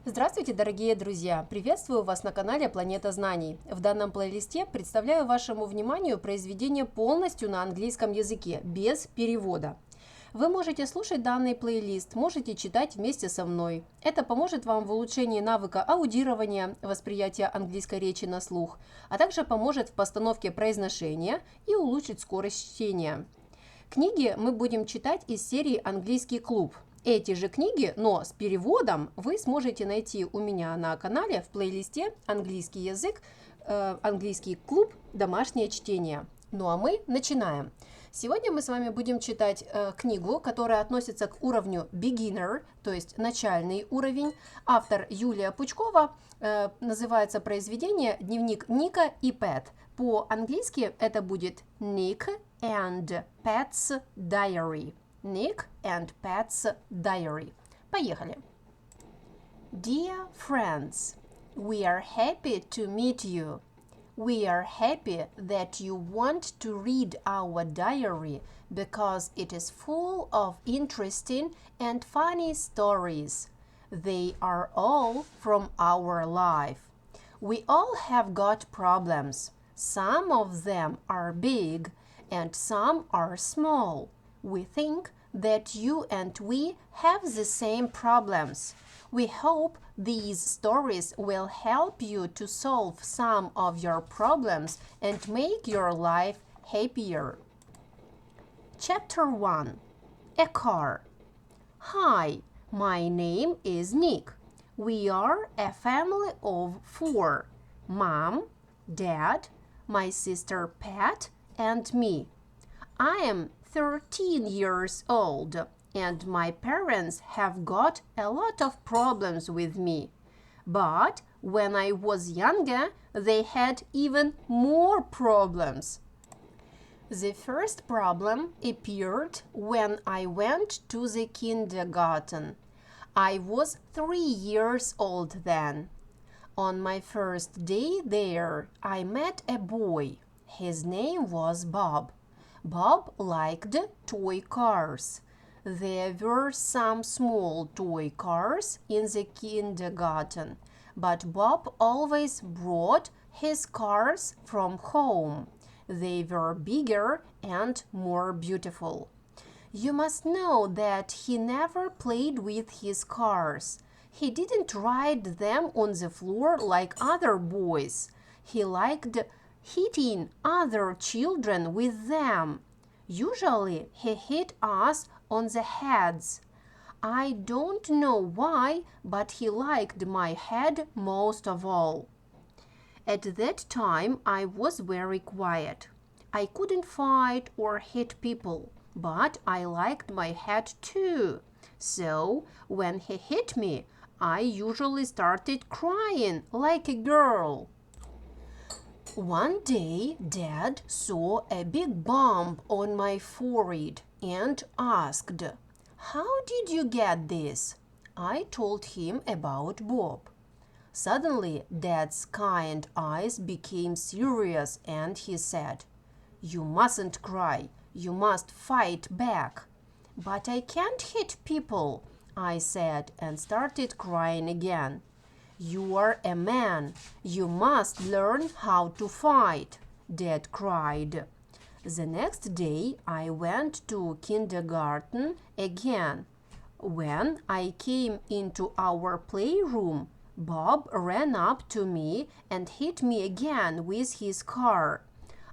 Здравствуйте, дорогие друзья! Приветствую вас на канале Планета Знаний. В данном плейлисте представляю вашему вниманию произведение полностью на английском языке, без перевода. Вы можете слушать данный плейлист, можете читать вместе со мной. Это поможет вам в улучшении навыка аудирования, восприятия английской речи на слух, а также поможет в постановке произношения и улучшит скорость чтения. Книги мы будем читать из серии «Английский клуб». Эти же книги, но с переводом, вы сможете найти у меня на канале в плейлисте «Английский язык», «Английский клуб. Домашнее чтение». Ну а мы начинаем. Сегодня мы с вами будем читать книгу, которая относится к уровню beginner, то есть начальный уровень. Автор Юлия Пучкова. Называется произведение «Дневник Ника и Пэт». По-английски это будет Nick and Pet's Diary. Nick and Pet's Diary. Поехали. Dear friends, we are happy to meet you. We are happy that you want to read our diary because it is full of interesting and funny stories. They are all from our life. We all have got problems. Some of them are big and some are small. We think that you and we have the same problems. We hope these stories will help you to solve some of your problems and make your life happier. Chapter 1. A car. Hi, my name is Nick. We are a family of 4. Mom, Dad, my sister Pat, and me. I am 13 years old, and my parents have got a lot of problems with me. But when I was younger, they had even more problems. The first problem appeared when I went to the kindergarten. I was 3 years old then. On my first day there, I met a boy. His name was Bob. Bob liked toy cars. There were some small toy cars in the kindergarten, but Bob always brought his cars from home. They were bigger and more beautiful. You must know that he never played with his cars. He didn't ride them on the floor like other boys. He liked hitting other children with them. Usually he hit us on the heads. I don't know why, but he liked my head most of all. At that time I was very quiet. I couldn't fight or hit people, but I liked my head too. So when he hit me, I usually started crying like a girl. One day, Dad saw a big bump on my forehead and asked, "How did you get this?" I told him about Bob. Suddenly, Dad's kind eyes became serious and he said, "You mustn't cry. You must fight back." "But I can't hit people," I said and started crying again. "You are a man. You must learn how to fight," Dad cried. The next day I went to kindergarten again. When I came into our playroom, Bob ran up to me and hit me again with his car.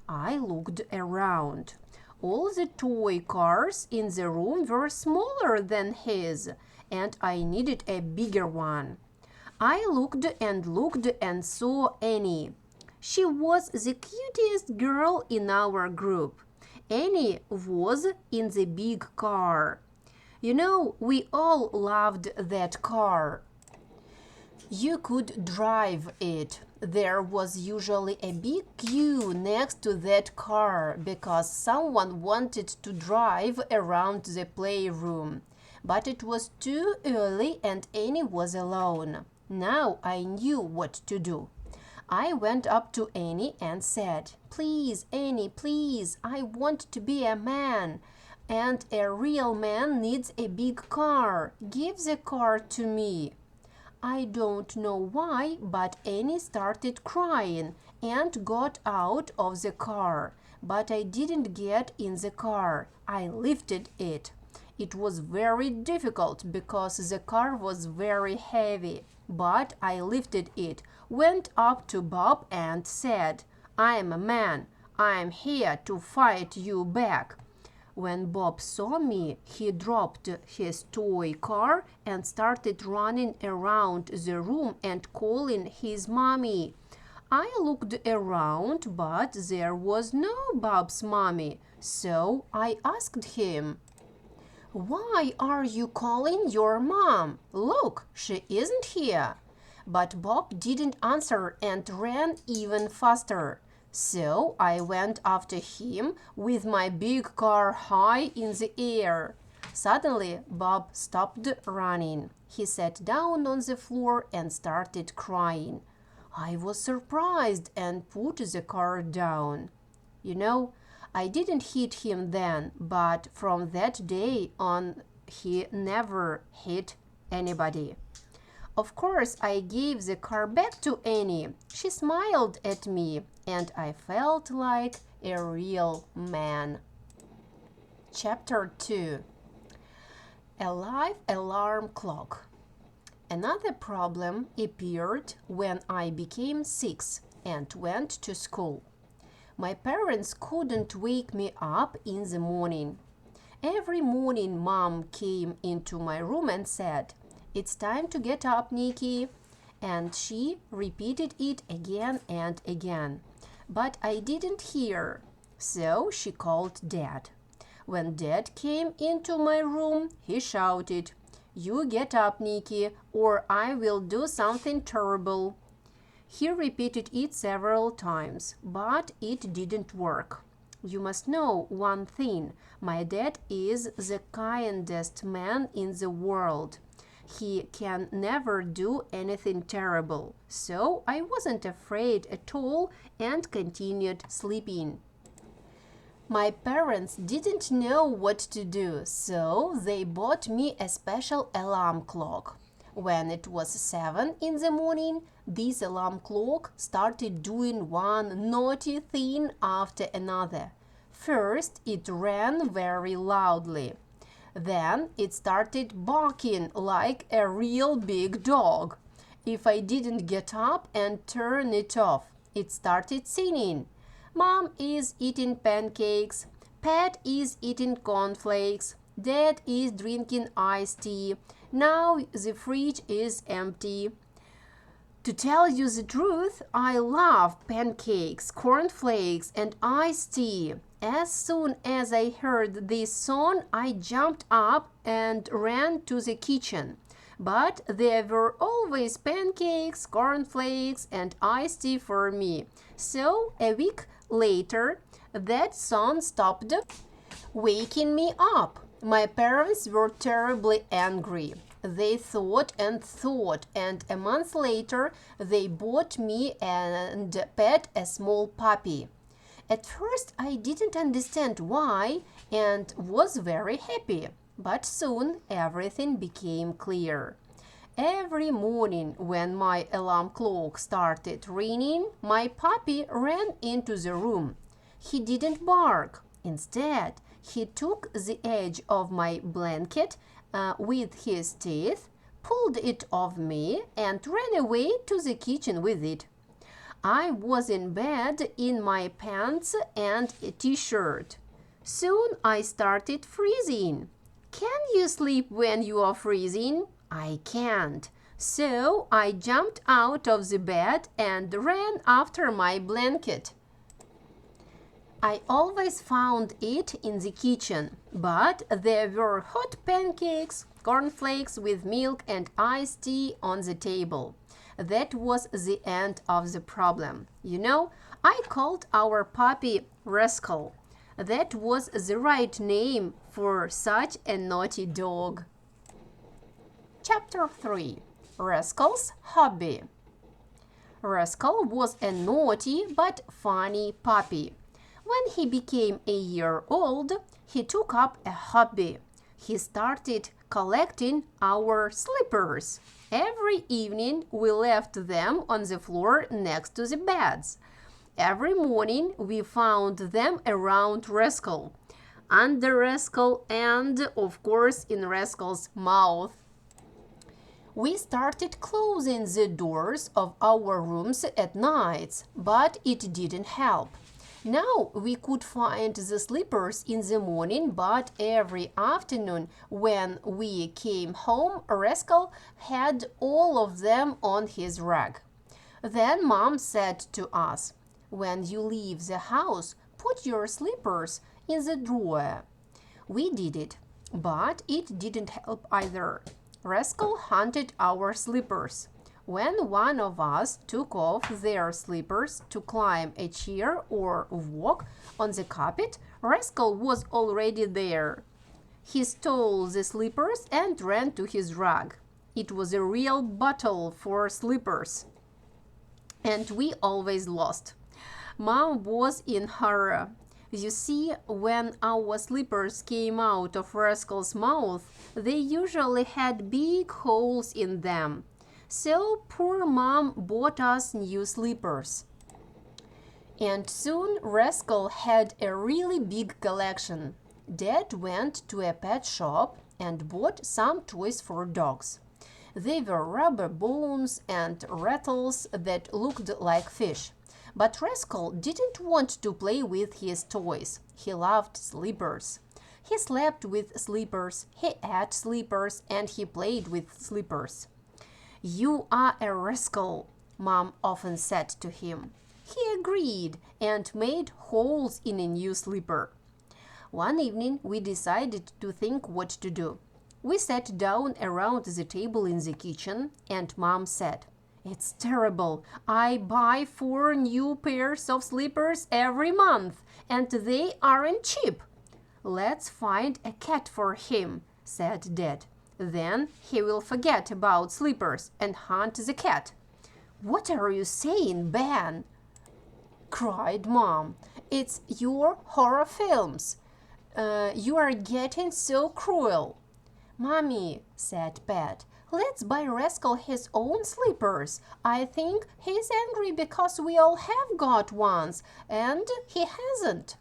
I looked around. All the toy cars in the room were smaller than his, and I needed a bigger one. I looked and saw Annie. She was the cutest girl in our group. Annie was in the big car. You know, we all loved that car. You could drive it. There was usually a big queue next to that car because someone wanted to drive around the playroom. But it was too early and Annie was alone. Now I knew what to do. I went up to Annie and said, "Please, Annie, please, I want to be a man. And a real man needs a big car. Give the car to me." I don't know why, but Annie started crying and got out of the car. But I didn't get in the car. I lifted it. It was very difficult because the car was very heavy. But I lifted it, went up to Bob and said, "I'm a man. I'm here to fight you back." When Bob saw me, he dropped his toy car and started running around the room and calling his mommy. I looked around, but there was no Bob's mommy, so I asked him, "Why are you calling your mom? Look, she isn't here." But Bob didn't answer and ran even faster. So I went after him with my big car high in the air. Suddenly, Bob stopped running. He sat down on the floor and started crying. I was surprised and put the car down. You know, I didn't hit him then, but from that day on, he never hit anybody. Of course, I gave the car back to Annie. She smiled at me, and I felt like a real man. Chapter 2. A live alarm clock. Another problem appeared when I became 6 and went to school. My parents couldn't wake me up in the morning. Every morning, Mom came into my room and said, "It's time to get up, Nikki." And she repeated it again and again. But I didn't hear, so she called Dad. When Dad came into my room, he shouted, "You get up, Nikki, or I will do something terrible." He repeated it several times, but it didn't work. You must know one thing. My dad is the kindest man in the world. He can never do anything terrible. So I wasn't afraid at all and continued sleeping. My parents didn't know what to do, so they bought me a special alarm clock. When it was 7 in the morning, this alarm clock started doing one naughty thing after another. First, it ran very loudly. Then it started barking like a real big dog. If I didn't get up and turn it off, it started singing. Mom is eating pancakes. Pat is eating cornflakes. Dad is drinking iced tea. Now the fridge is empty. To tell you the truth, I love pancakes, cornflakes, and iced tea. As soon as I heard this song, I jumped up and ran to the kitchen. But there were always pancakes, cornflakes, and iced tea for me. So a week later, that song stopped waking me up. My parents were terribly angry. They thought, and a month later, they bought me and Pet a small puppy. At first, I didn't understand why and was very happy, but soon everything became clear. Every morning when my alarm clock started ringing, my puppy ran into the room. He didn't bark. Instead, he took the edge of my blanket with his teeth, pulled it off me, and ran away to the kitchen with it. I was in bed in my pants and a t-shirt. Soon I started freezing. Can you sleep when you are freezing? I can't. So I jumped out of the bed and ran after my blanket. I always found it in the kitchen, but there were hot pancakes, cornflakes with milk and iced tea on the table. That was the end of the problem. You know, I called our puppy Rascal. That was the right name for such a naughty dog. Chapter 3. Rascal's Hobby. Rascal was a naughty but funny puppy. When he became a year old, he took up a hobby. He started collecting our slippers. Every evening we left them on the floor next to the beds. Every morning we found them around Rascal, under Rascal, and of course in Rascal's mouth. We started closing the doors of our rooms at nights, but it didn't help. Now we could find the slippers in the morning, but every afternoon when we came home, Rascal had all of them on his rug. Then Mom said to us, "When you leave the house, put your slippers in the drawer." We did it, but it didn't help either. Rascal hunted our slippers. When one of us took off their slippers to climb a chair or walk on the carpet, Rascal was already there. He stole the slippers and ran to his rug. It was a real battle for slippers, and we always lost. Mom was in horror. You see, when our slippers came out of Rascal's mouth, they usually had big holes in them. So poor Mom bought us new slippers. And soon Rascal had a really big collection. Dad went to a pet shop and bought some toys for dogs. They were rubber bones and rattles that looked like fish. But Rascal didn't want to play with his toys. He loved slippers. He slept with slippers, he ate slippers, and he played with slippers. "You are a rascal," Mom often said to him. He agreed and made holes in a new slipper. One evening we decided to think what to do. We sat down around the table in the kitchen, and Mom said, "It's terrible. I buy 4 new pairs of slippers every month, and they aren't cheap." "Let's find a cat for him," said Dad. "Then he will forget about slippers and hunt the cat." "What are you saying, Ben?" cried Mom. "It's your horror films. You are getting so cruel." "Mommy," said Pat, "let's buy Rascal his own slippers. I think he's angry because we all have got ones, and he hasn't."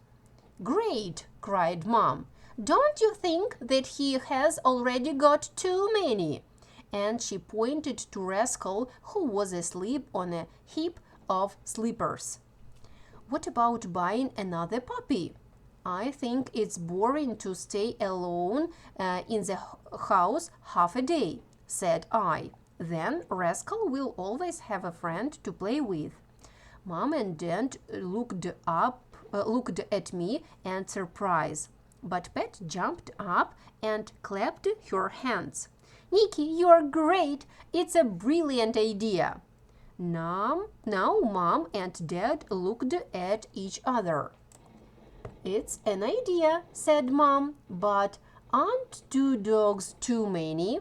"Great!" cried Mom. "Don't you think that he has already got too many?" And she pointed to Rascal, who was asleep on a heap of slippers. "What about buying another puppy? I think it's boring to stay alone in the house half a day," said I. "Then Rascal will always have a friend to play with." Mom and Dad looked at me in surprise, but Pat jumped up and clapped her hands. "Nikki, you're great! It's a brilliant idea!" Now Mom and Dad looked at each other. "It's an idea," said Mom, "but aren't 2 dogs too many?"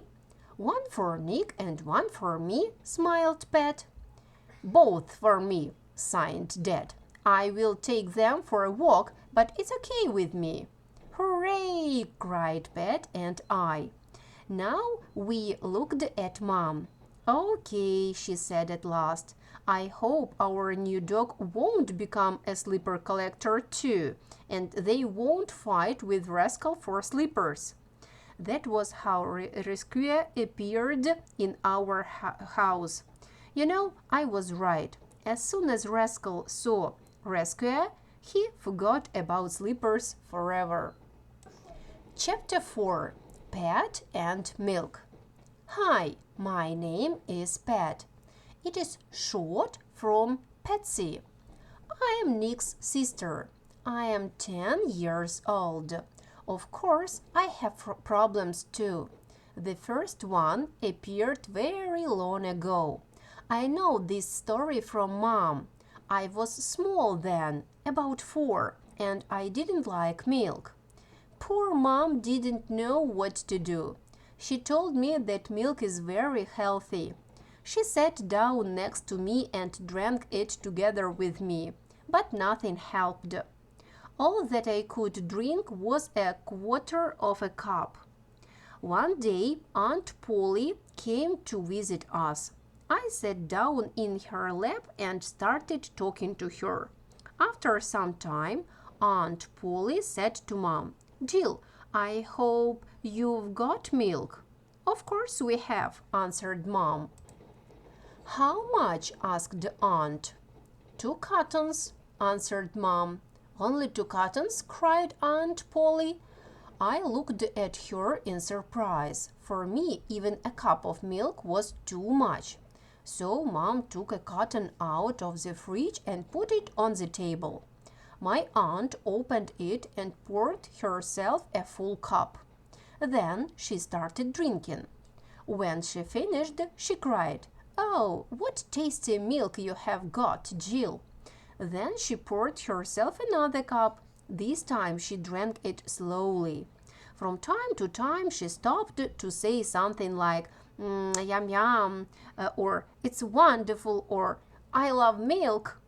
"One for Nick and one for me," smiled Pat. "Both for me," sighed Dad. "I will take them for a walk, but it's okay with me." "Hooray!" cried Pat and I. Now we looked at Mom. "Okay," she said at last. "I hope our new dog won't become a slipper collector too, and they won't fight with Rascal for slippers." That was how Rescue appeared in our house. You know, I was right. As soon as Rascal saw Rescue, he forgot about slippers forever. Chapter 4. Pat and Milk. Hi, my name is Pat. It is short from Patsy. I am Nick's sister. I am 10 years old. Of course, I have problems too. The first one appeared very long ago. I know this story from Mom. I was small then, about 4, and I didn't like milk. Poor Mom didn't know what to do. She told me that milk is very healthy. She sat down next to me and drank it together with me, but nothing helped. All that I could drink was a quarter of a cup. One day, Aunt Polly came to visit us. I sat down in her lap and started talking to her. After some time, Aunt Polly said to Mom, "Jill, I hope you've got milk." "Of course we have," answered Mom. "How much?" asked Aunt. "2 cartons," answered Mom. "Only 2 cartons?" cried Aunt Polly. I looked at her in surprise. For me, even a cup of milk was too much. So Mom took a carton out of the fridge and put it on the table. My aunt opened it and poured herself a full cup. Then she started drinking. When she finished, she cried, "Oh, what tasty milk you have got, Jill!" Then she poured herself another cup. This time she drank it slowly. From time to time she stopped to say something like, "Yum yum," or "It's wonderful," or "I love milk."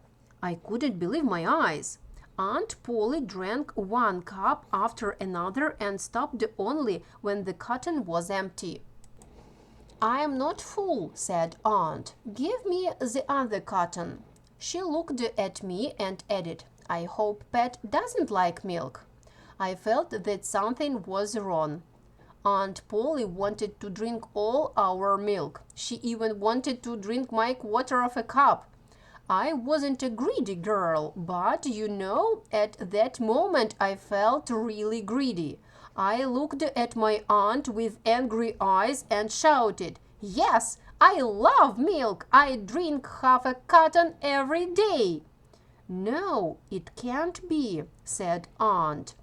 I couldn't believe my eyes. Aunt Polly drank 1 cup after another and stopped only when the carton was empty. "I am not full," said Aunt. "Give me the other carton." She looked at me and added, "I hope Pet doesn't like milk." I felt that something was wrong. Aunt Polly wanted to drink all our milk. She even wanted to drink my quarter of a cup. I wasn't a greedy girl, but at that moment I felt really greedy. I looked at my aunt with angry eyes and shouted, "Yes, I love milk. I drink half a carton every day." "No, it can't be," said Aunt.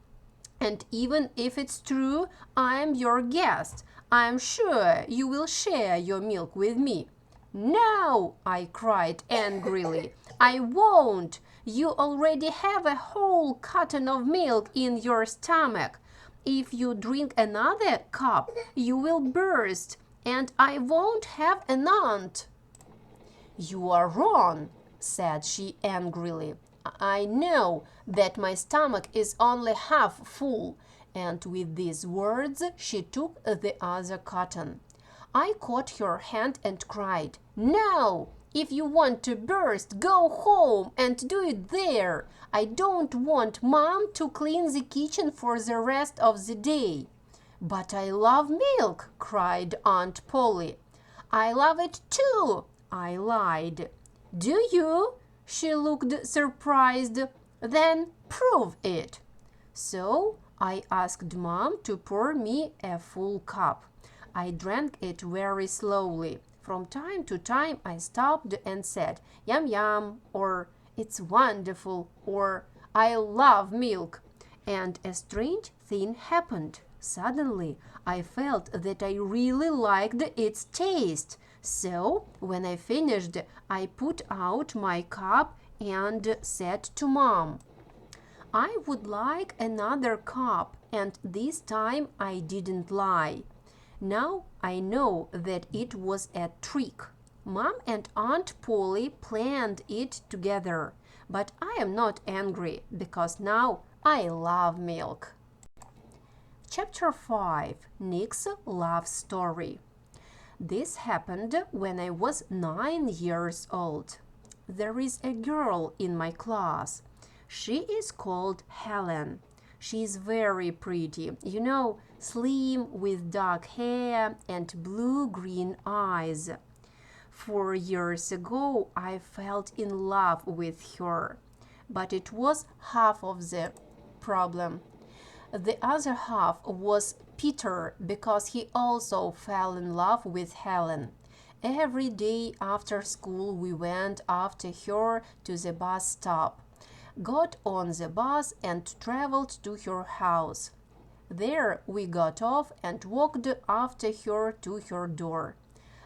"And even if it's true, I'm your guest. I'm sure you will share your milk with me." "No," I cried angrily, "I won't. You already have a whole carton of milk in your stomach. If you drink another cup, you will burst, and I won't have an aunt." "You are wrong," said she angrily. "I know that my stomach is only half full." And with these words, she took the other carton. I caught her hand and cried, "No! If you want to burst, go home and do it there. I don't want Mom to clean the kitchen for the rest of the day." "But I love milk," cried Aunt Polly. "I love it too," I lied. "Do you?" She looked surprised. "Then prove it." So I asked Mom to pour me a full cup. I drank it very slowly. From time to time I stopped and said, "Yum yum," or "It's wonderful," or "I love milk." And a strange thing happened. Suddenly I felt that I really liked its taste. So when I finished, I put out my cup and said to Mom, "I would like another cup," and this time I didn't lie. Now I know that it was a trick. Mom and Aunt Polly planned it together, but I am not angry because now I love milk. Chapter 5. Nick's Love Story. This happened when I was 9 years old. There is a girl in my class. She is called Helen. She is very pretty, slim with dark hair and blue-green eyes. 4 years ago, I fell in love with her, but it was half of the problem. The other half was Peter, because he also fell in love with Helen. Every day after school we went after her to the bus stop, got on the bus and traveled to her house. There we got off and walked after her to her door.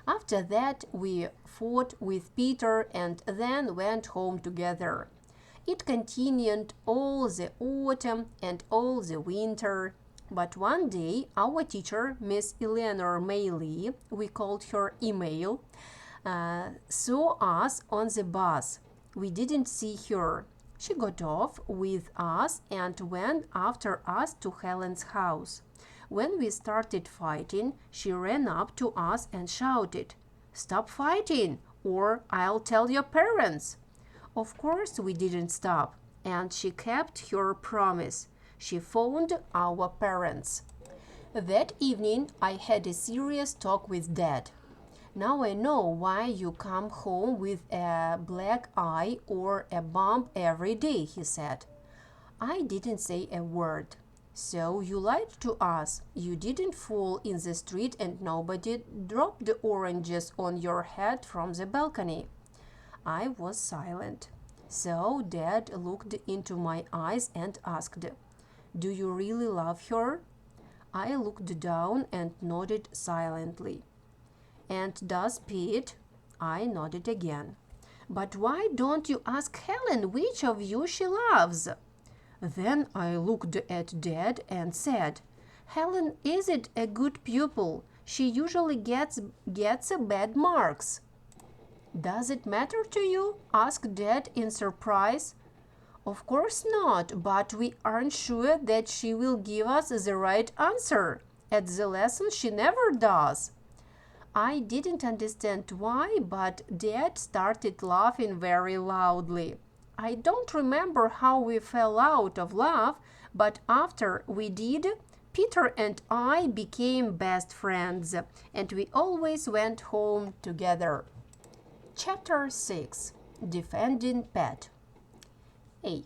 After that we fought with Peter and then went home together. It continued all the autumn and all the winter. But one day our teacher, Miss Eleanor Maylee, we called her Email, saw us on the bus. We didn't see her. She got off with us and went after us to Helen's house. When we started fighting, she ran up to us and shouted, "Stop fighting, or I'll tell your parents." Of course, we didn't stop, and she kept her promise. She phoned our parents. That evening, I had a serious talk with Dad. "Now I know why you come home with a black eye or a bump every day," he said. I didn't say a word. "So you lied to us. You didn't fall in the street and nobody dropped the oranges on your head from the balcony." I was silent. So Dad looked into my eyes and asked, "Do you really love her?" I looked down and nodded silently. "And does Pete?" I nodded again. "But why don't you ask Helen which of you she loves?" Then I looked at Dad and said, "Helen isn't a good pupil. She usually gets bad marks." "Does it matter to you?" asked Dad in surprise. "Of course not, but we aren't sure that she will give us the right answer. At the lesson she never does." I didn't understand why, but Dad started laughing very loudly. I don't remember how we fell out of laugh, but after we did, Peter and I became best friends, and we always went home together. Chapter 6. Defending Pet. A.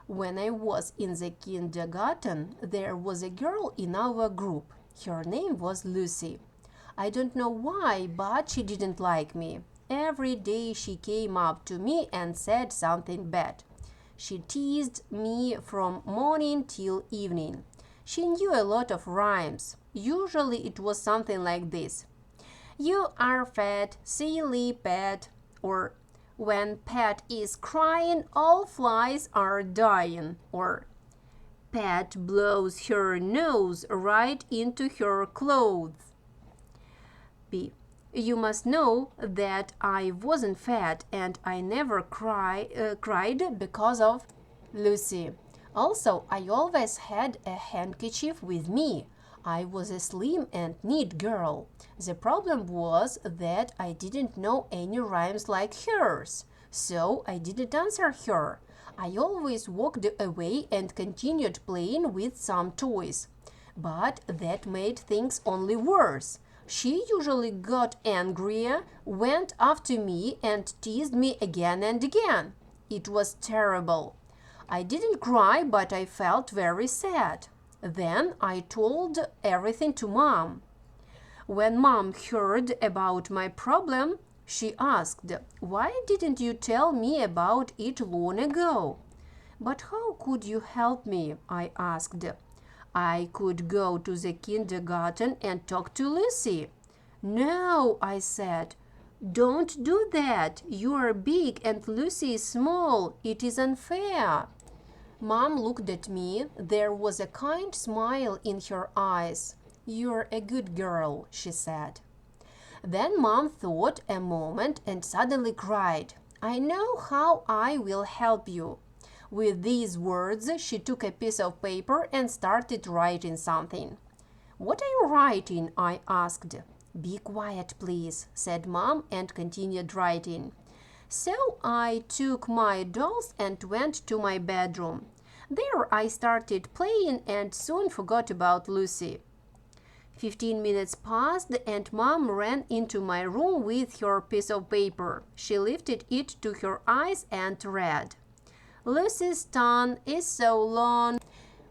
When I was in the kindergarten, there was a girl in our group. Her name was Lucy. I don't know why, but she didn't like me. Every day she came up to me and said something bad. She teased me from morning till evening. She knew a lot of rhymes. Usually it was something like this: "You are fat, silly pet," or "When Pet is crying, all flies are dying," or "Pet blows her nose right into her clothes." B. You must know that I wasn't fat and I never cried because of Lucy. Also, I always had a handkerchief with me. I was a slim and neat girl. The problem was that I didn't know any rhymes like hers, so I didn't answer her. I always walked away and continued playing with some toys. But that made things only worse. She usually got angrier, went after me, and teased me again and again. It was terrible. I didn't cry, but I felt very sad. Then I told everything to Mom. When Mom heard about my problem, she asked, "Why didn't you tell me about it long ago?" "But how could you help me?" I asked. "I could go to the kindergarten and talk to Lucy." "No," I said. "Don't do that. You are big and Lucy is small. It is unfair." Mom looked at me. There was a kind smile in her eyes. "You're a good girl," she said. Then Mom thought a moment and suddenly cried, "I know how I will help you." With these words, she took a piece of paper and started writing something. "What are you writing?" I asked. "Be quiet, please," said Mom and continued writing. So I took my dolls and went to my bedroom. There I started playing and soon forgot about Lucy. 15 minutes passed and Mom ran into my room with her piece of paper. She lifted it to her eyes and read, "Lucy's tongue is so long.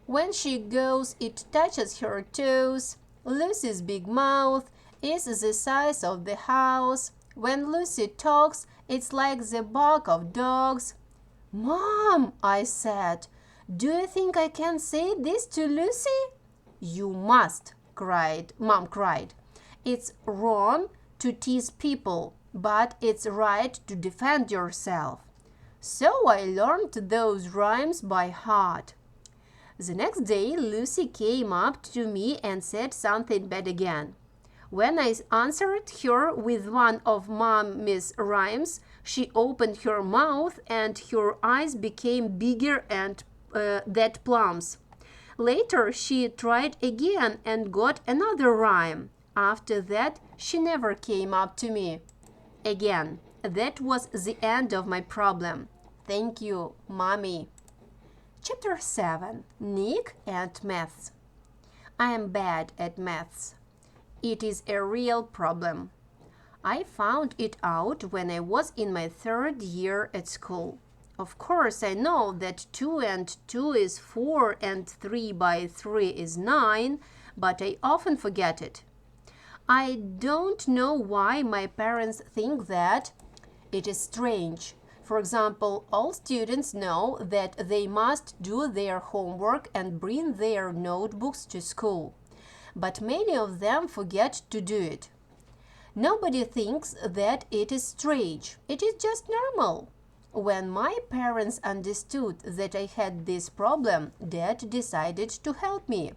When she goes, it touches her toes. Lucy's big mouth is the size of the house. When Lucy talks, it's like the bark of dogs." "Mom," I said, "do you think I can say this to Lucy?" "You must," Mom cried. "It's wrong to tease people, but it's right to defend yourself." So I learned those rhymes by heart. The next day, Lucy came up to me and said something bad again. When I answered her with one of Mommy's rhymes, she opened her mouth and her eyes became bigger and than plums. Later, she tried again and got another rhyme. After that, she never came up to me again. That was the end of my problem. Thank you, Mommy. Chapter 7. Nick and Maths. I am bad at maths. It is a real problem. I found it out when I was in my 3rd year at school. Of course, I know that 2 and 2 is 4 and 3 by 3 is 9, but I often forget it. I don't know why my parents think that. It is strange. For example, all students know that they must do their homework and bring their notebooks to school, but many of them forget to do it. Nobody thinks that it is strange. It is just normal. When my parents understood that I had this problem, Dad decided to help me.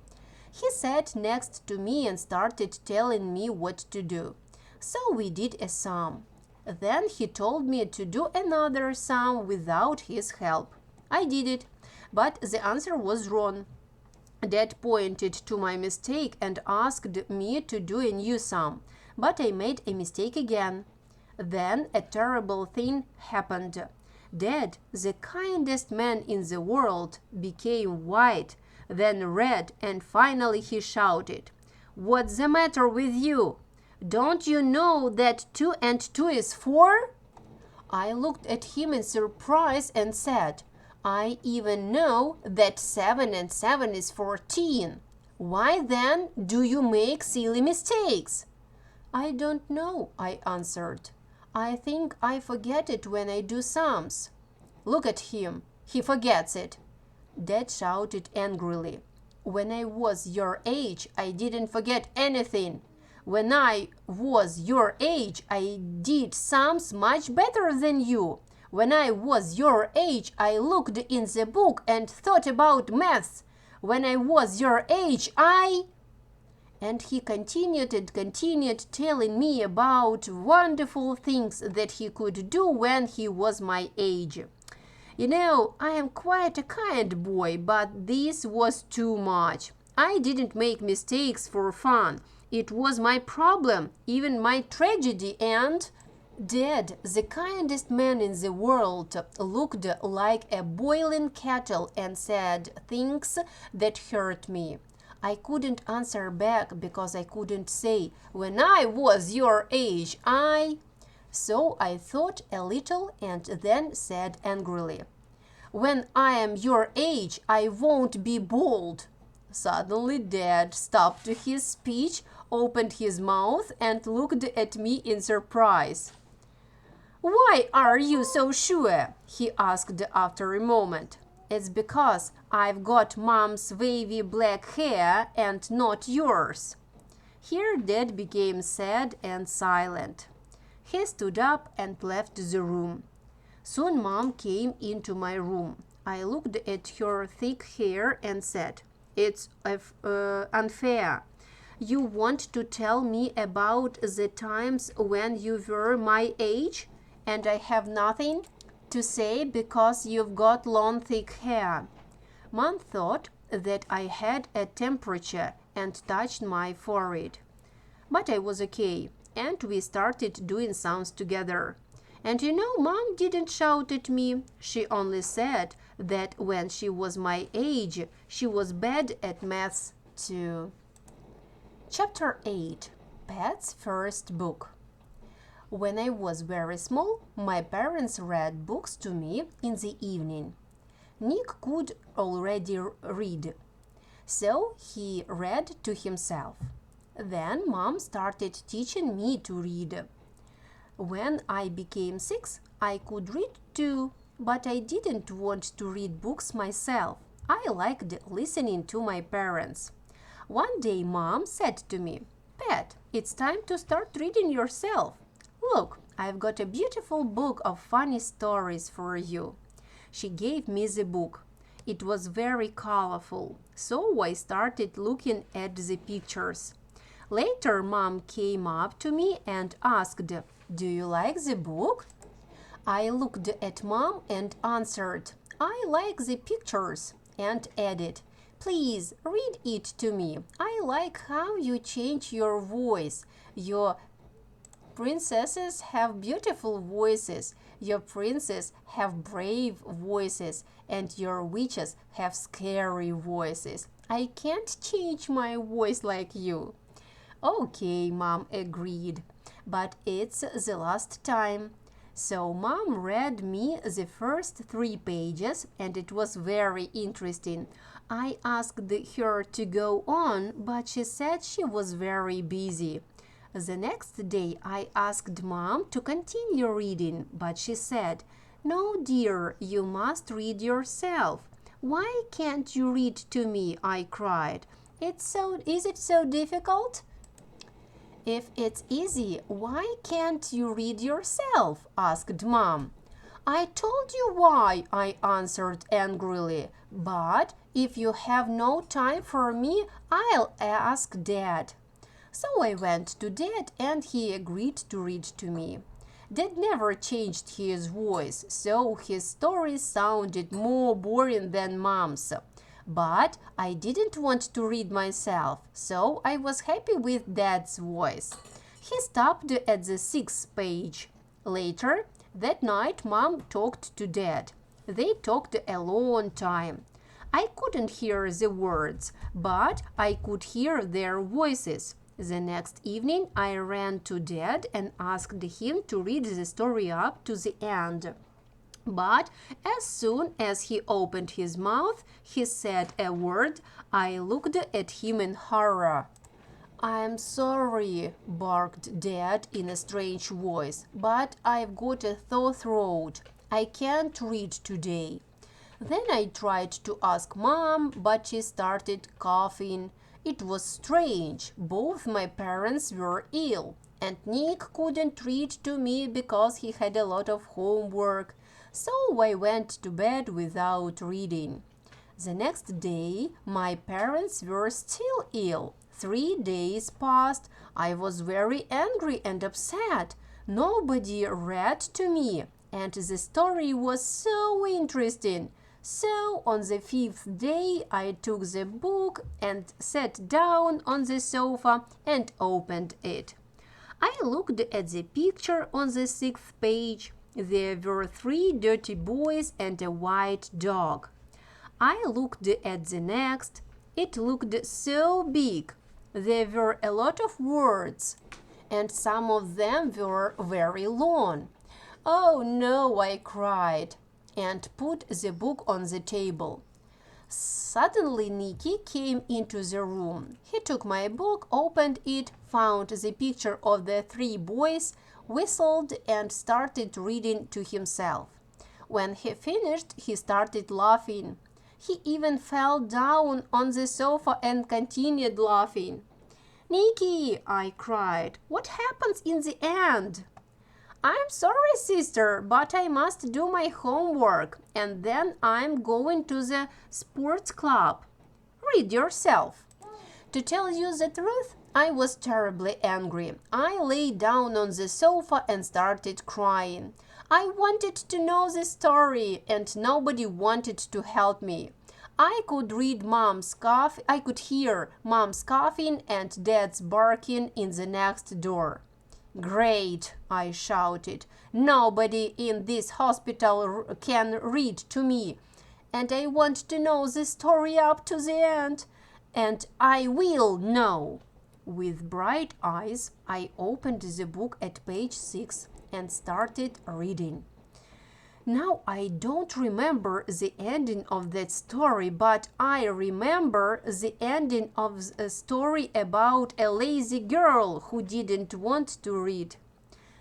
He sat next to me and started telling me what to do. So we did a sum. Then he told me to do another sum without his help. I did it, but the answer was wrong. Dad pointed to my mistake and asked me to do a new sum, but I made a mistake again. Then a terrible thing happened. Dad, the kindest man in the world, became white, then red, and finally he shouted, "What's the matter with you? Don't you know that 2 and 2 is 4? I looked at him in surprise and said, "I even know that 7 and 7 is 14. Why then do you make silly mistakes?" "I don't know," I answered. "I think I forget it when I do sums." "Look at him. He forgets it." Dad shouted angrily. "When I was your age, I didn't forget anything. When I was your age, I did sums much better than you. When I was your age, I looked in the book and thought about maths. When I was your age, And he continued telling me about wonderful things that he could do when he was my age. You know, I am quite a kind boy, but this was too much. I didn't make mistakes for fun. It was my problem, even my tragedy, and Dad, the kindest man in the world, looked like a boiling kettle and said things that hurt me. I couldn't answer back because I couldn't say, "When I was your age, So I thought a little and then said angrily, "When I am your age, I won't be bald." Suddenly Dad stopped his speech, opened his mouth, and looked at me in surprise. "Why are you so sure?" he asked after a moment. "It's because I've got Mom's wavy black hair and not yours." Here Dad became sad and silent. He stood up and left the room. Soon Mom came into my room. I looked at her thick hair and said, "It's unfair. You want to tell me about the times when you were my age, and I have nothing to say because you've got long thick hair." Mom thought that I had a temperature and touched my forehead. But I was okay, and we started doing sums together. And you know, Mom didn't shout at me. She only said that when she was my age, she was bad at maths too. Chapter 8. Pet's first book. When I was very small, my parents read books to me in the evening. Nick could already read, so he read to himself. Then Mom started teaching me to read. When I became 6, I could read too, but I didn't want to read books myself. I liked listening to my parents. One day Mom said to me, "Pet, it's time to start reading yourself. Look, I've got a beautiful book of funny stories for you." She gave me the book. It was very colorful, so I started looking at the pictures. Later, Mom came up to me and asked, "Do you like the book?" I looked at Mom and answered, "I like the pictures," and added, Please read it to me. I like how you change your voice. Your princesses have beautiful voices. Your princes have brave voices. And your witches have scary voices. I can't change my voice like you. Okay, Mom agreed. But it's the last time. So Mom read me the first 3 pages and it was very interesting. I asked her to go on, but she said she was very busy. The next day I asked Mom to continue reading, but she said, "No, dear, you must read yourself." "Why can't you read to me?" I cried. Is it so difficult?" "If it's easy, why can't you read yourself?" asked Mom. "I told you why," I answered angrily. "But if you have no time for me, I'll ask Dad." So I went to Dad and he agreed to read to me. Dad never changed his voice, so his stories sounded more boring than Mom's. But I didn't want to read myself, so I was happy with Dad's voice. He stopped at the 6th page. Later that night, Mom talked to Dad. They talked a long time. I couldn't hear the words, but I could hear their voices. The next evening, I ran to Dad and asked him to read the story up to the end. But as soon as he opened his mouth, he said a word. I looked at him in horror. "I'm sorry," barked Dad in a strange voice, "but I've got a sore throat. I can't read today." Then I tried to ask Mom, but she started coughing. It was strange. Both my parents were ill, and Nick couldn't read to me because he had a lot of homework. So I went to bed without reading. The next day, my parents were still ill. 3 days passed. I was very angry and upset. Nobody read to me, and the story was so interesting. So on the 5th day, I took the book and sat down on the sofa and opened it. I looked at the picture on the 6th page. There were 3 dirty boys and a white dog. I looked at the next. It looked so big. There were a lot of words, and some of them were very long. "Oh no," I cried, and put the book on the table. Suddenly Nicky came into the room. He took my book, opened it, found the picture of the 3 boys, whistled and started reading to himself. When he finished, he started laughing. He even fell down on the sofa and continued laughing. "Nicky," I cried, "what happens in the end?" "I'm sorry, sister, but I must do my homework, and then I'm going to the sports club." "Read yourself." To tell you the truth, I was terribly angry. I lay down on the sofa and started crying. I wanted to know the story, and nobody wanted to help me. I could hear Mom's coughing and Dad's barking in the next door. "Great," I shouted. "Nobody in this hospital can read to me, and I want to know the story up to the end, and I will know." With bright eyes, I opened the book at page 6 and started reading. Now I don't remember the ending of that story, but I remember the ending of a story about a lazy girl who didn't want to read.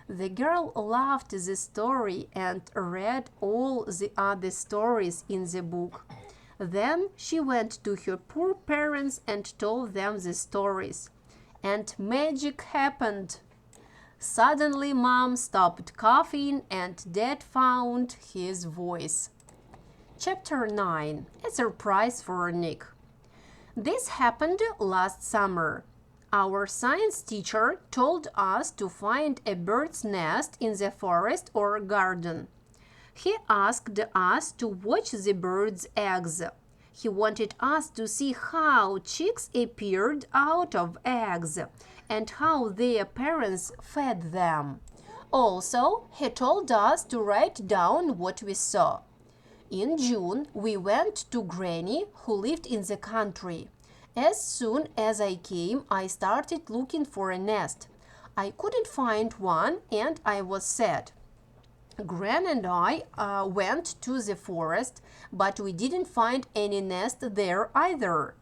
The girl loved the story and read all the other stories in the book. Then she went to her poor parents and told them the stories. And magic happened. Suddenly, Mom stopped coughing and Dad found his voice. Chapter 9. A surprise for Nick. This happened last summer. Our science teacher told us to find a bird's nest in the forest or garden. He asked us to watch the bird's eggs. He wanted us to see how chicks appeared out of eggs and how their parents fed them. Also, he told us to write down what we saw. In June, we went to Granny, who lived in the country. As soon as I came, I started looking for a nest. I couldn't find one and I was sad. Gran and I went to the forest, but we didn't find any nest there either.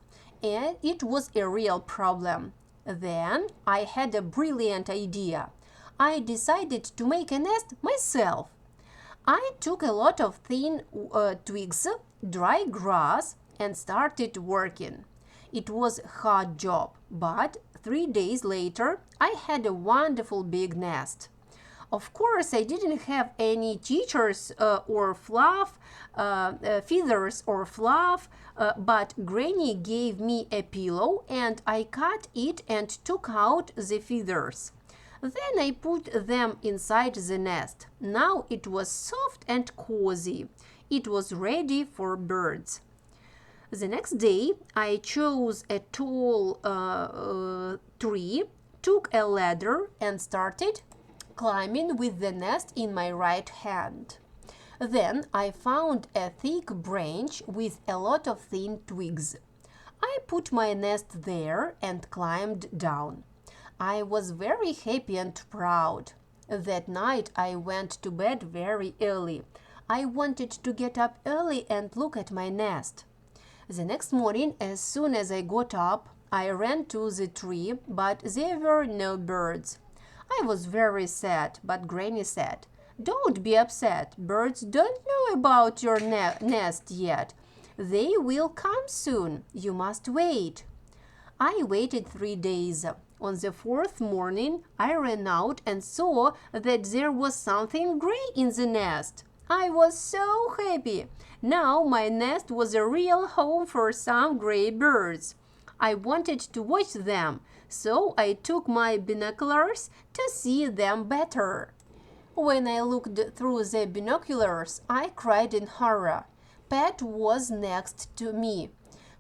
And it was a real problem. Then I had a brilliant idea. I decided to make a nest myself. I took a lot of thin twigs, dry grass, and started working. It was a hard job, but 3 days later I had a wonderful big nest. Of course, I didn't have any teachers or feathers or fluff, but Granny gave me a pillow and I cut it and took out the feathers. Then I put them inside the nest. Now it was soft and cozy. It was ready for birds. The next day, I chose a tall tree, took a ladder and started climbing with the nest in my right hand. Then I found a thick branch with a lot of thin twigs. I put my nest there and climbed down. I was very happy and proud. That night I went to bed very early. I wanted to get up early and look at my nest. The next morning, as soon as I got up, I ran to the tree, but there were no birds. I was very sad, but Granny said, "Don't be upset. Birds don't know about your nest yet. They will come soon. You must wait." I waited 3 days. On the 4th morning, I ran out and saw that there was something gray in the nest. I was so happy. Now my nest was a real home for some gray birds. I wanted to watch them, so I took my binoculars to see them better. When I looked through the binoculars, I cried in horror. Pat was next to me.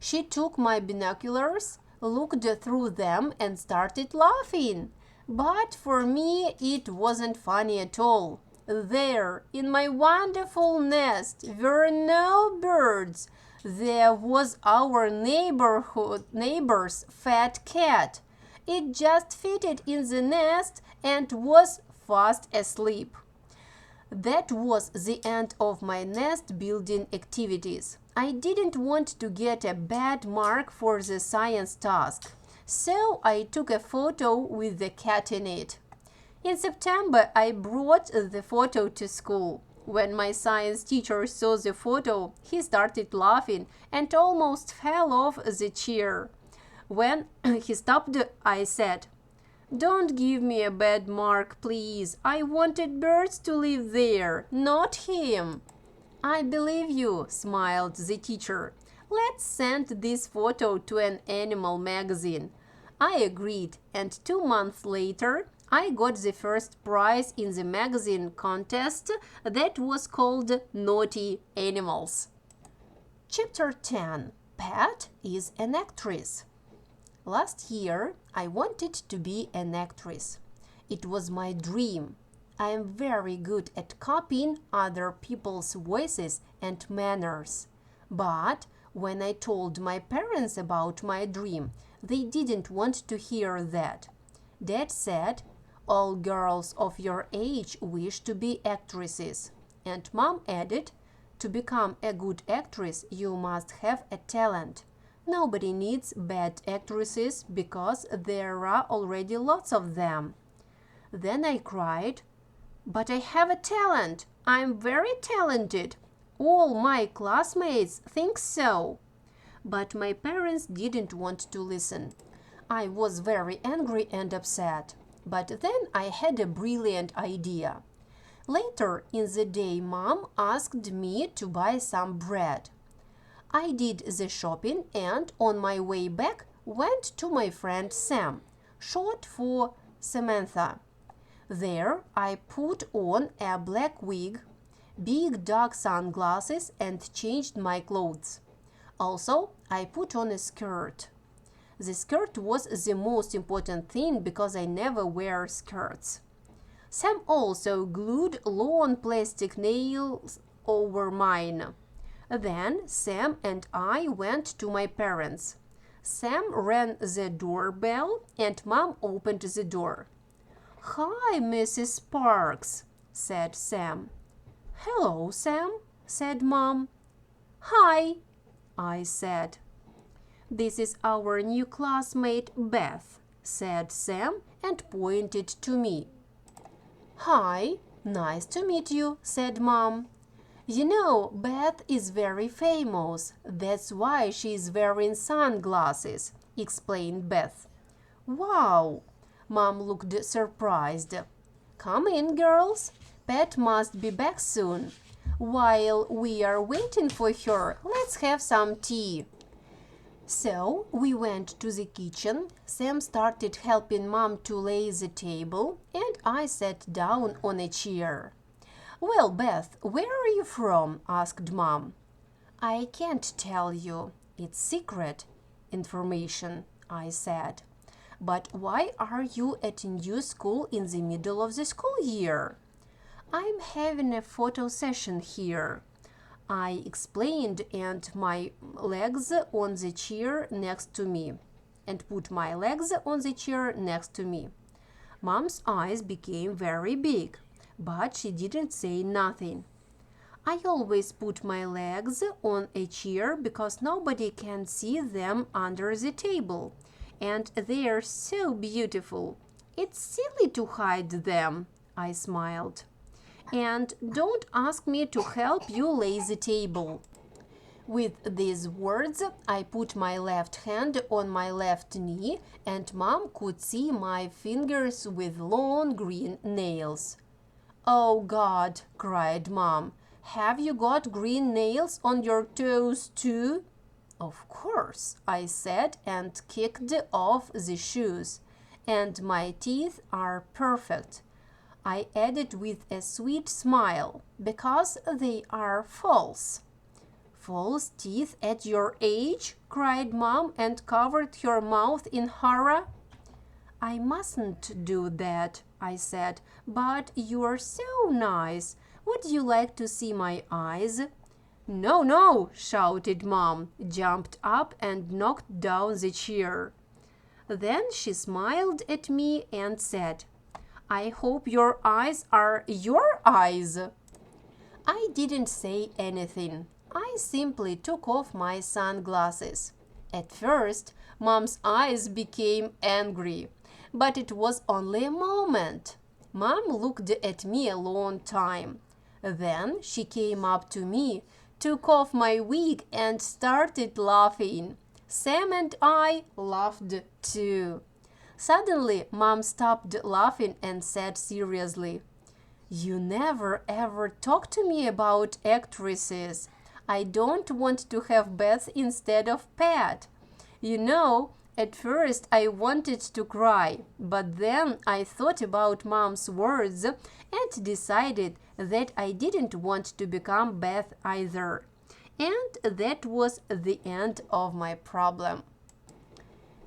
She took my binoculars, looked through them and started laughing. But for me, it wasn't funny at all. There, in my wonderful nest, were no birds. There was our neighbor's fat cat. It just fitted in the nest and was fast asleep. That was the end of my nest building activities. I didn't want to get a bad mark for the science task, so I took a photo with the cat in it. In September, I brought the photo to school. When my science teacher saw the photo, he started laughing and almost fell off the chair. When he stopped, I said, "Don't give me a bad mark, please. I wanted birds to live there, not him." "I believe you," smiled the teacher. "Let's send this photo to an animal magazine." I agreed, and 2 months later, I got the first prize in the magazine contest that was called Naughty Animals. Chapter 10. Pat is an actress. Last year, I wanted to be an actress. It was my dream. I am very good at copying other people's voices and manners. But when I told my parents about my dream, they didn't want to hear that. Dad said, "All girls of your age wish to be actresses." And Mom added, "To become a good actress, you must have a talent. Nobody needs bad actresses because there are already lots of them." Then I cried, "But I have a talent. I'm very talented. All my classmates think so." But my parents didn't want to listen. I was very angry and upset. But then I had a brilliant idea. Later in the day, Mom asked me to buy some bread. I did the shopping and on my way back went to my friend Sam, short for Samantha. There I put on a black wig, big dark sunglasses and changed my clothes. Also, I put on a skirt. The skirt was the most important thing because I never wear skirts. Sam also glued long plastic nails over mine. Then Sam and I went to my parents. Sam rang the doorbell and Mom opened the door. "Hi, Mrs. Sparks," said Sam. "Hello, Sam," said Mom. "Hi," I said. "This is our new classmate, Beth," said Sam and pointed to me. "Hi, nice to meet you," said Mom. "You know, Beth is very famous. That's why she is wearing sunglasses," explained Beth. "Wow!" Mom looked surprised. "Come in, girls. Pat must be back soon. While we are waiting for her, let's have some tea." So we went to the kitchen. Sam started helping Mom to lay the table, and I sat down on a chair. "Well, Beth, where are you from?" asked Mom. "I can't tell you. It's secret information," I said. "But why are you at a new school in the middle of the school year?" "I'm having a photo session here," I explained, and my legs on the chair next to me, and put my legs on the chair next to me. Mom's eyes became very big, but she didn't say nothing. I always put my legs on a chair because nobody can see them under the table, and they're so beautiful. It's silly to hide them, I smiled. "And don't ask me to help you lay the table." With these words, I put my left hand on my left knee, and Mom could see my fingers with long green nails. "Oh God," cried Mom, "have you got green nails on your toes too?" "Of course," I said, and kicked off the shoes. "And my teeth are perfect," I added with a sweet smile, "because they are false." "False teeth at your age?" cried Mom and covered her mouth in horror. "I mustn't do that," I said, "but you're so nice. Would you like to see my eyes?" "No, no!" shouted Mom, jumped up and knocked down the chair. Then she smiled at me and said, "I hope your eyes are your eyes." I didn't say anything. I simply took off my sunglasses. At first, Mom's eyes became angry, but it was only a moment. Mom looked at me a long time. Then she came up to me, took off my wig, and started laughing. Sam and I laughed too. Suddenly, Mom stopped laughing and said seriously, "You never ever talk to me about actresses. I don't want to have Beth instead of Pat. You know, at first I wanted to cry, but then I thought about Mom's words and decided that I didn't want to become Beth either. And that was the end of my problem."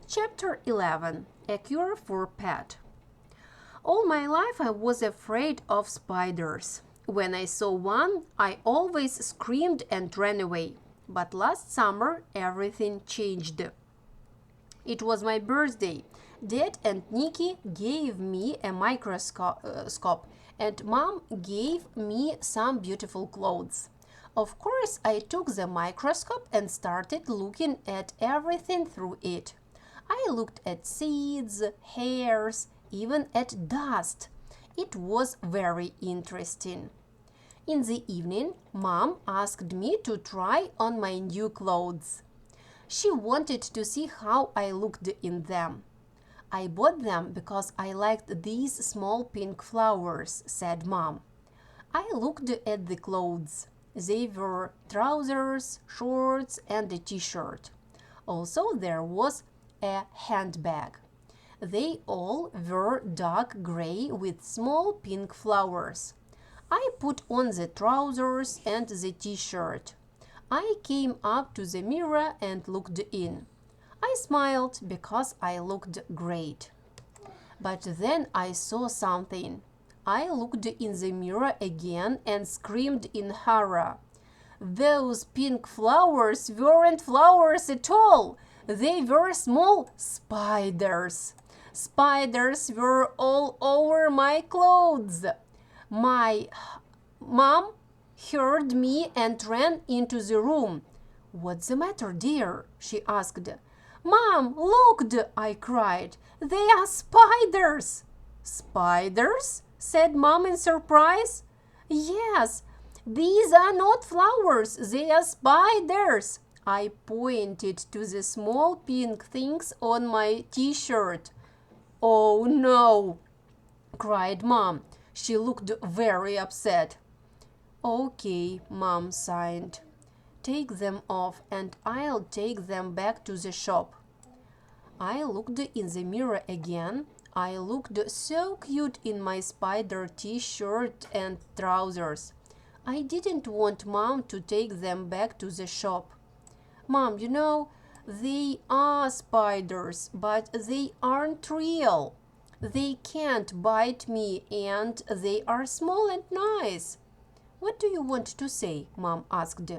Chapter 11. A Cure for Pat. All my life I was afraid of spiders. When I saw one, I always screamed and ran away. But last summer, everything changed. It was my birthday. Dad and Niki gave me a microscope, and Mom gave me some beautiful clothes. Of course, I took the microscope and started looking at everything through it. I looked at seeds, hairs, even at dust. It was very interesting. In the evening, Mom asked me to try on my new clothes. She wanted to see how I looked in them. "I bought them because I liked these small pink flowers," said Mom. I looked at the clothes. They were trousers, shorts, and a t-shirt. Also, there was a handbag. They all were dark gray with small pink flowers. I put on the trousers and the t-shirt. I came up to the mirror and looked in. I smiled because I looked great. But then I saw something. I looked in the mirror again and screamed in horror. Those pink flowers weren't flowers at all. They were small spiders. Spiders were all over my clothes. My mom heard me and ran into the room. "What's the matter, dear?" she asked. "Mom, look!" I cried. "They are spiders!" "Spiders?" said Mom in surprise. "Yes, these are not flowers, they are spiders." I pointed to the small pink things on my t-shirt. "Oh no!" cried Mom. She looked very upset. "Okay," Mom sighed. "Take them off and I'll take them back to the shop." I looked in the mirror again. I looked so cute in my spider t-shirt and trousers. I didn't want Mom to take them back to the shop. "Mom, they are spiders, but they aren't real. They can't bite me and they are small and nice." "What do you want to say?" Mom asked.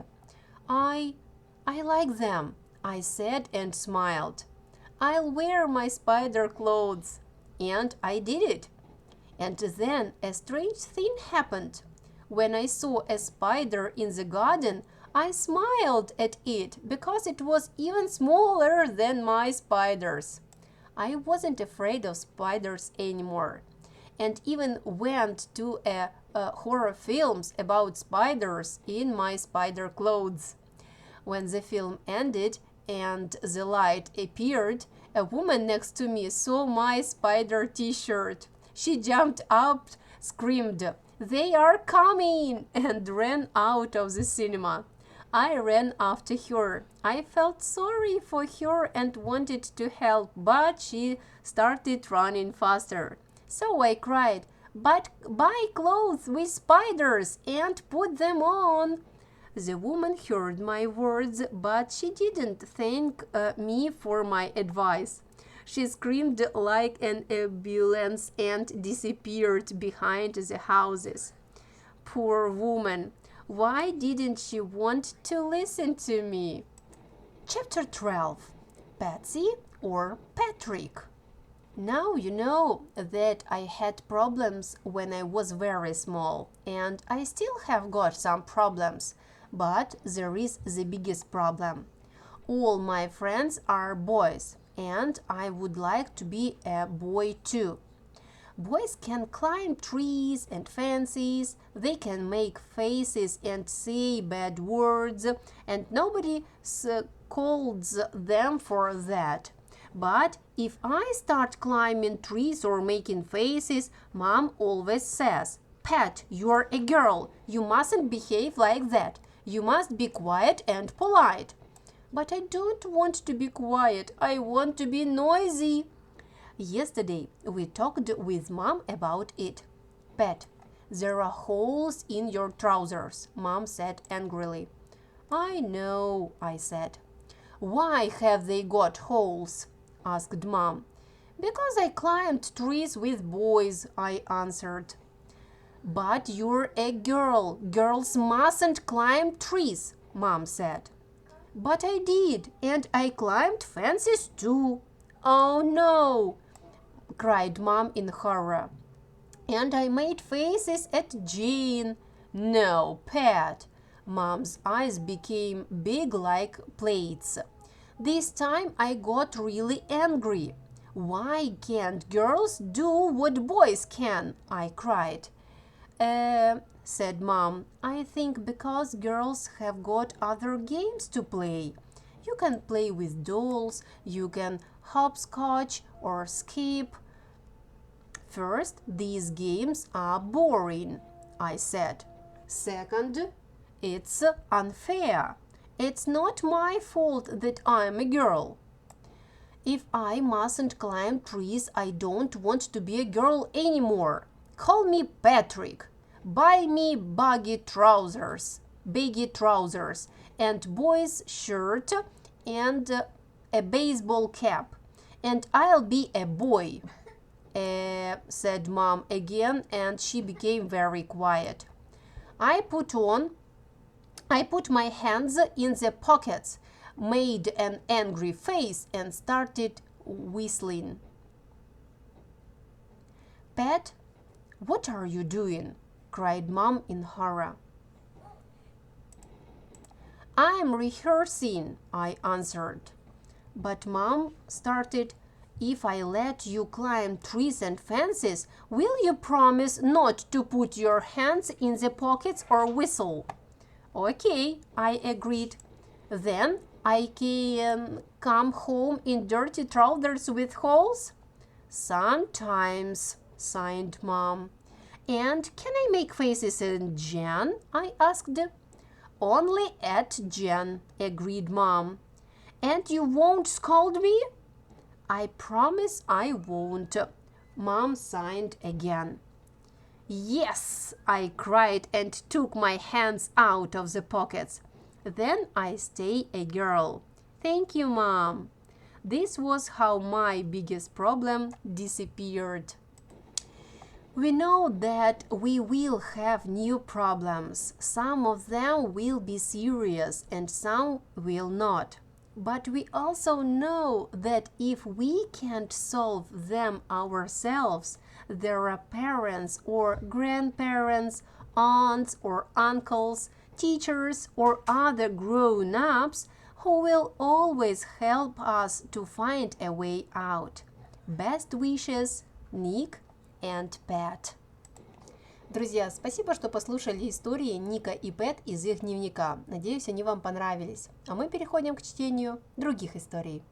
I like them," I said and smiled. "I'll wear my spider clothes." And I did it. And then a strange thing happened. When I saw a spider in the garden, I smiled at it because it was even smaller than my spiders. I wasn't afraid of spiders anymore, and even went to horror films about spiders in my spider clothes. When the film ended and the light appeared, a woman next to me saw my spider t-shirt. She jumped up, screamed, "They are coming!" and ran out of the cinema. I ran after her. I felt sorry for her and wanted to help, but she started running faster. So I cried, "But buy clothes with spiders and put them on." The woman heard my words, but she didn't thank me for my advice. She screamed like an ambulance and disappeared behind the houses. Poor woman, why didn't she want to listen to me? Chapter 12. Patsy or Patrick? Now you know that I had problems when I was very small, and I still have got some problems. But there is the biggest problem. All my friends are boys, and I would like to be a boy too. Boys can climb trees and fences, they can make faces and say bad words, and nobody scolds them for that. But if I start climbing trees or making faces, Mom always says, "Pat, you're a girl, you mustn't behave like that. You must be quiet and polite." But I don't want to be quiet. I want to be noisy. Yesterday, we talked with Mom about it. "Pat, there are holes in your trousers," Mom said angrily. "I know," I said. "Why have they got holes?" asked Mom. "Because I climbed trees with boys," I answered. "But you're a girl. Girls mustn't climb trees," Mom said. "But I did, and I climbed fences too." "Oh no!" cried Mom in horror. "And I made faces at Jane." "No, Pat." Mom's eyes became big like plates. This time I got really angry. "Why can't girls do what boys can?" I cried. Said Mom, "I think because girls have got other games to play. You can play with dolls, you can hopscotch or skip." "First, these games are boring," I said. "Second, it's unfair. It's not my fault that I'm a girl. If I mustn't climb trees, I don't want to be a girl anymore. Call me Patrick. Buy me baggy trousers." baggy trousers, and boy's shirt and a baseball cap. And I'll be a boy, said Mom again, and she became very quiet. I put my hands in the pockets, made an angry face, and started whistling. Pat, what are you doing? Cried Mom in horror. I'm rehearsing, I answered. But Mom started, if I let you climb trees and fences, will you promise not to put your hands in the pockets or whistle? Okay, I agreed. Then I can come home in dirty trousers with holes? Sometimes, sighed Mom. And can I make faces at Jen? I asked. Only at Jen, agreed Mom. And you won't scold me? I promise I won't. Mom sighed again. Yes, I cried and took my hands out of the pockets. Then I stay a girl. Thank you, Mom. This was how my biggest problem disappeared. We know that we will have new problems. Some of them will be serious and some will not. But we also know that if we can't solve them ourselves, there are parents or grandparents, aunts or uncles, teachers or other grown-ups who will always help us to find a way out. Best wishes, Nick and Pat. Друзья, спасибо, что послушали истории Ника и Пэт из их дневника. Надеюсь, они вам понравились. А мы переходим к чтению других историй.